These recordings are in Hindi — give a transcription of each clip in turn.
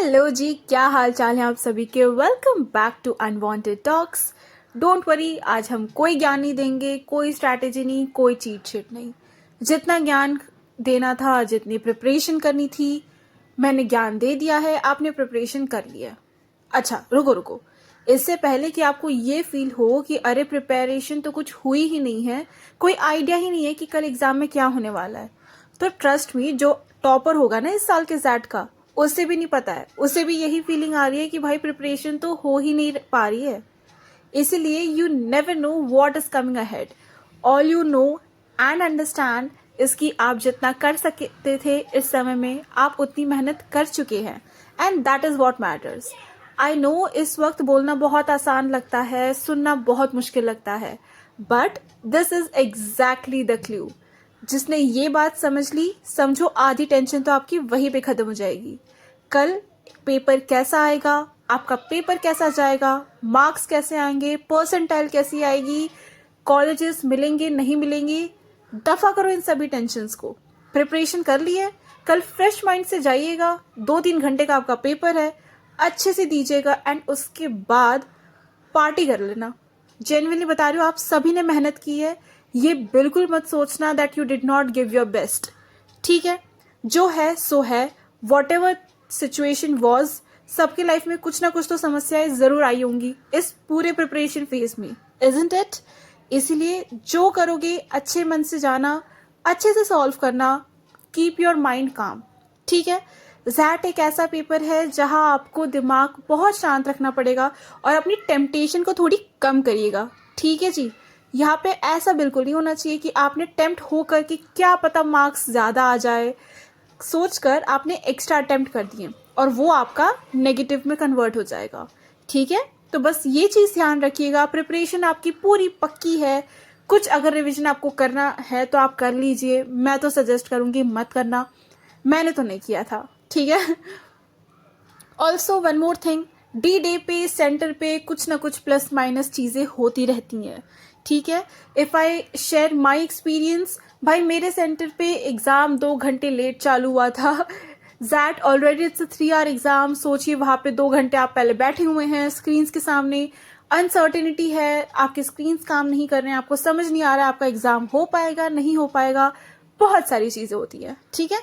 हेलो जी, क्या हाल चाल है आप सभी के। Welcome back to unwanted talks. Don't worry, आज हम कोई ज्ञान नहीं देंगे, कोई स्ट्रैटेजी नहीं, कोई चीट शीट नहीं। जितना ज्ञान देना था, जितनी प्रिपरेशन करनी थी, मैंने ज्ञान दे दिया है, आपने प्रिपरेशन कर लिया। अच्छा रुको रुको, इससे पहले कि आपको ये फील हो कि अरे प्रिपरेशन तो कुछ हुई ही नहीं है, कोई आइडिया ही नहीं है कि कल एग्जाम में क्या होने वाला है, तो ट्रस्ट मी, जो टॉपर होगा ना इस साल के जैट का, उससे भी नहीं पता है, उसे भी यही फीलिंग आ रही है कि भाई प्रिपरेशन तो हो ही नहीं पा रही है। इसीलिए you never know what is coming ahead. All you know and understand इसकी आप जितना कर सकते थे इस समय में, आप उतनी मेहनत कर चुके हैं, and that is what matters. I know इस वक्त बोलना बहुत आसान लगता है, सुनना बहुत मुश्किल लगता है, but this is exactly the clue. जिसने ये बात समझ ली, समझो आधी टेंशन तो आपकी वहीं पे खत्म हो जाएगी। कल पेपर कैसा आएगा, आपका पेपर कैसा जाएगा, मार्क्स कैसे आएंगे, परसेंटाइल कैसी आएगी, कॉलेजेस मिलेंगे नहीं मिलेंगे, दफा करो इन सभी टेंशन्स को। प्रिपरेशन कर लिए, कल फ्रेश माइंड से जाइएगा। 2-3 घंटे का आपका पेपर है, अच्छे से दीजिएगा, एंड उसके बाद पार्टी कर लेना। जेन्युइनली बता रही हूँ, आप सभी ने मेहनत की है। ये बिल्कुल मत सोचना that you did not give your best. ठीक है, जो है सो है। वॉट एवर सिचुएशन वॉज, सबके लाइफ में कुछ ना कुछ तो समस्याएं जरूर आई होंगी इस पूरे प्रिपरेशन फेज में, इजंट इट? इसीलिए जो करोगे अच्छे मन से जाना, अच्छे से सॉल्व करना, कीप योर माइंड काम। ठीक है, जैट एक ऐसा पेपर है जहां आपको दिमाग बहुत शांत रखना पड़ेगा और अपनी टेम्पटेशन को थोड़ी कम करिएगा। ठीक है जी, यहाँ पे ऐसा बिल्कुल नहीं होना चाहिए कि आपने टेम्प्ट होकर कि क्या पता मार्क्स ज़्यादा आ जाए सोचकर आपने एक्स्ट्रा अटेम्प्ट कर दिए और वो आपका नेगेटिव में कन्वर्ट हो जाएगा। ठीक है, तो बस ये चीज़ ध्यान रखिएगा। प्रिपरेशन आपकी पूरी पक्की है। कुछ अगर रिवीजन आपको करना है तो आप कर लीजिए, मैं तो सजेस्ट करूँगी मत करना, मैंने तो नहीं किया था। ठीक है, also one more thing, D day पे सेंटर पे कुछ ना कुछ प्लस माइनस चीज़ें होती रहती हैं। ठीक है, if I share my experience, भाई मेरे सेंटर पे एग्ज़ाम 2 घंटे लेट चालू हुआ था। That already it's 3 hour exam. सोचिए वहाँ पे 2 घंटे आप पहले बैठे हुए हैं स्क्रीन्स के सामने, अनसर्टेनिटी है, आपके स्क्रीन्स काम नहीं कर रहे हैं, आपको समझ नहीं आ रहा है आपका एग्ज़ाम हो पाएगा नहीं हो पाएगा, बहुत सारी चीज़ें होती हैं। ठीक है,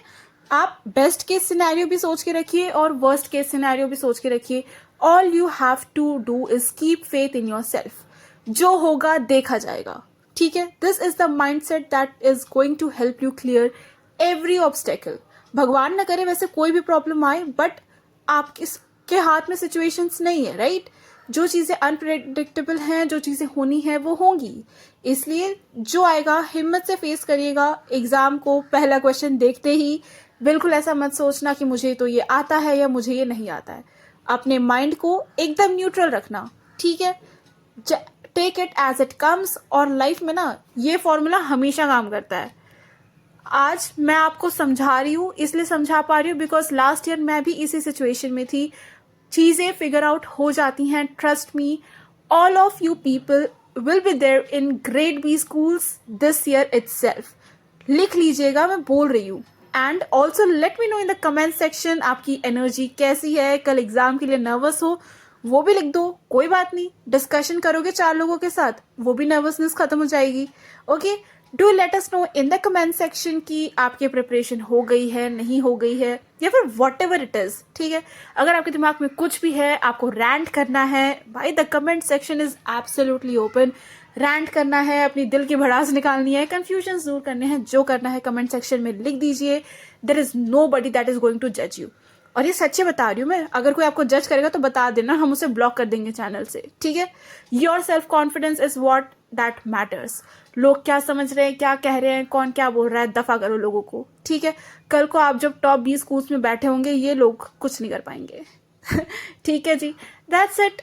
आप बेस्ट केस सिनेरियो भी सोच के रखिए और वर्स्ट केस सिनेरियो भी सोच के रखिए। All you have to do is keep faith in yourself. जो होगा देखा जाएगा। ठीक है, this is the mind set that is going to help you clear every obstacle. भगवान न करे वैसे कोई भी प्रॉब्लम आए, बट आपके हाथ में सिचुएशंस नहीं है, राइट? जो चीज़ें अनप्रेडिक्टेबल हैं, जो चीज़ें होनी है वो होंगी। इसलिए जो आएगा हिम्मत से फेस करिएगा एग्जाम को। पहला क्वेश्चन देखते ही बिल्कुल ऐसा मत सोचना कि मुझे तो ये आता है या मुझे ये नहीं आता है। अपने माइंड को एकदम न्यूट्रल रखना। ठीक है, take it as it comes. और लाइफ में ना ये फॉर्मूला हमेशा काम करता है। आज मैं आपको समझा रही हूँ, इसलिए समझा पा रही हूँ बिकॉज लास्ट ईयर मैं भी इसी सिचुएशन में थी। चीज़ें फिगर आउट हो जाती हैं, trust me. All of you people will be there in grade B schools this year itself. लिख लीजिएगा, मैं बोल रही हूँ। And also let me know in the comment section आपकी एनर्जी कैसी है। कल एग्जाम के लिए नर्वस हो वो भी लिख दो, कोई बात नहीं। डिस्कशन करोगे 4 लोगों के साथ, वो भी नर्वसनेस खत्म हो जाएगी। Okay, do let us know in the comment section कि आपकी प्रिपरेशन हो गई है नहीं हो गई है, या फिर वॉट एवर इट इज। ठीक है, अगर आपके दिमाग में कुछ भी है, आपको रैंट करना है, भाई the comment section is absolutely open. Rant करना है, अपनी दिल की भड़ास निकालनी है, कंफ्यूजन दूर करने हैं, जो करना है कमेंट सेक्शन में लिख दीजिए। There is nobody that is going to जज यू। और ये सच्चे बता रही हूँ मैं, अगर कोई आपको जज करेगा तो बता देना, हम उसे ब्लॉक कर देंगे चैनल से। ठीक है, your self confidence is what that matters. लोग क्या समझ रहे हैं, क्या कह रहे हैं, कौन क्या बोल रहा है, दफा करो लोगों को। ठीक है, कल को आप जब टॉप 20 स्कूल्स में बैठे होंगे, ये लोग कुछ नहीं कर पाएंगे। ठीक है जी, that's it.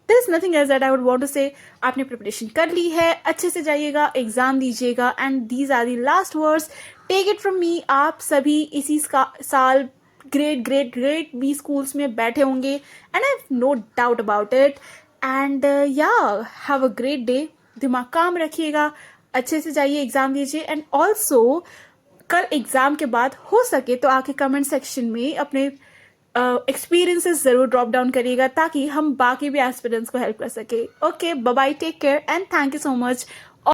This nothing else that I would want to say. आपने प्रिपरेशन कर ली है, अच्छे से जाइएगा, एग्जाम दीजिएगा, and these are the last words. Take it from me, आप सभी इसी साल great great great B schools में बैठे होंगे, and I have no doubt about it. And yeah have a great day. दिमाग काम रखिएगा, अच्छे से जाइए, एग्जाम दीजिए। एंड ऑल्सो कल एग्जाम के बाद हो सके तो आके कमेंट सेक्शन में अपने एक्सपीरियंसेस ज़रूर ड्रॉप डाउन करिएगा ताकि हम बाकी भी एस्पिरेंट्स को हेल्प कर सके. Okay, bye bye, take care and thank you so much